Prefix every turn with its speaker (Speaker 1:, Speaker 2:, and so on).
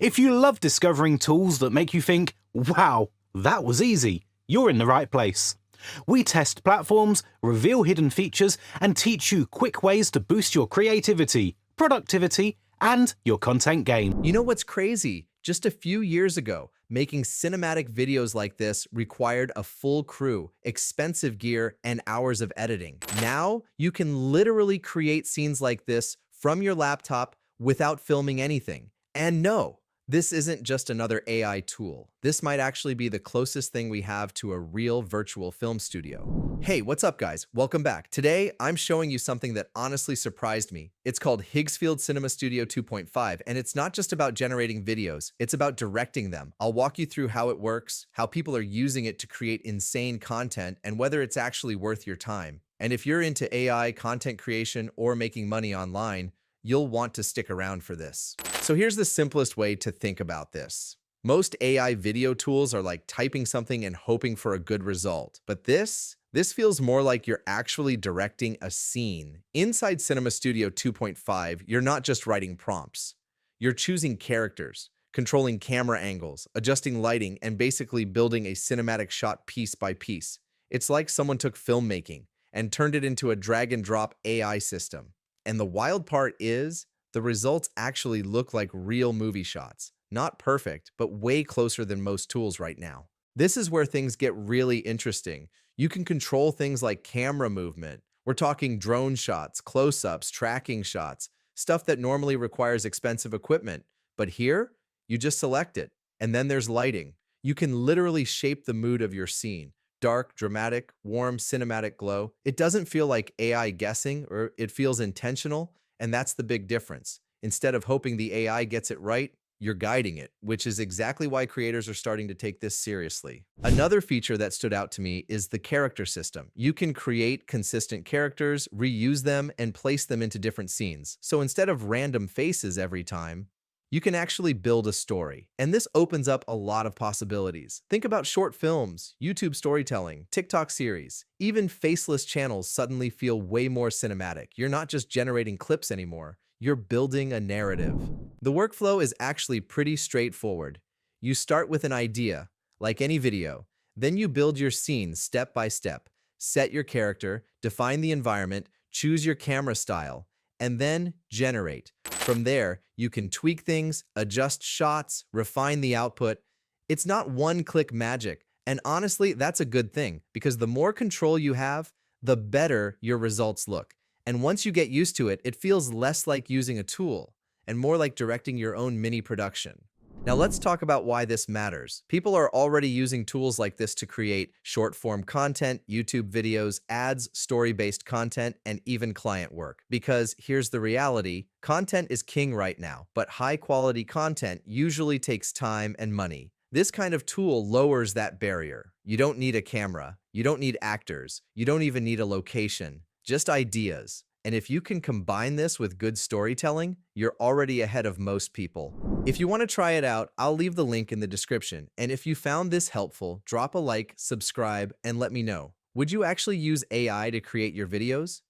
Speaker 1: If you love discovering tools that make you think, wow, that was easy, you're in the right place. We test platforms, reveal hidden features, and teach you quick ways to boost your creativity, productivity, and your content game.
Speaker 2: You know what's crazy? Just a few years ago, making cinematic videos like this required a full crew, expensive gear, and hours of editing. Now, you can literally create scenes like this from your laptop without filming anything. And no, this isn't just another AI tool. This might actually be the closest thing we have to a real virtual film studio. Hey, what's up guys? Welcome back. Today, I'm showing you something that honestly surprised me. It's called Higgsfield Cinema Studio 2.5, and it's not just about generating videos, it's about directing them. I'll walk you through how it works, how people are using it to create insane content, and whether it's actually worth your time. And if you're into AI, content creation, or making money online, you'll want to stick around for this. So here's the simplest way to think about this. Most AI video tools are like typing something and hoping for a good result. But this feels more like you're actually directing a scene. Inside Cinema Studio 2.5, you're not just writing prompts. You're choosing characters, controlling camera angles, adjusting lighting, and basically building a cinematic shot piece by piece. It's like someone took filmmaking and turned it into a drag-and-drop AI system. And the wild part is, the results actually look like real movie shots. Not perfect, but way closer than most tools right now. This is where things get really interesting. You can control things like camera movement. We're talking drone shots, close-ups, tracking shots, stuff that normally requires expensive equipment. But here, you just select it. And then there's lighting. You can literally shape the mood of your scene. Dark, dramatic, warm, cinematic glow. It doesn't feel like AI guessing, or it feels intentional, and that's the big difference. Instead of hoping the AI gets it right, you're guiding it, which is exactly why creators are starting to take this seriously. Another feature that stood out to me is the character system. You can create consistent characters, reuse them, and place them into different scenes. So instead of random faces every time, you can actually build a story. And this opens up a lot of possibilities. Think about short films, YouTube storytelling, TikTok series. Even faceless channels suddenly feel way more cinematic. You're not just generating clips anymore. You're building a narrative. The workflow is actually pretty straightforward. You start with an idea, like any video. Then you build your scene step by step. Set your character, define the environment, choose your camera style, and then generate. From there, you can tweak things, adjust shots, refine the output. It's not one-click magic, and honestly, that's a good thing, because the more control you have, the better your results look. And once you get used to it, it feels less like using a tool, and more like directing your own mini production. Now let's talk about why this matters. People are already using tools like this to create short-form content, YouTube videos, ads, story-based content, and even client work. Because here's the reality, content is king right now, but high-quality content usually takes time and money. This kind of tool lowers that barrier. You don't need a camera, you don't need actors, you don't even need a location, just ideas. And if you can combine this with good storytelling, you're already ahead of most people. If you want to try it out, I'll leave the link in the description. And if you found this helpful, drop a like, subscribe, and let me know. Would you actually use AI to create your videos?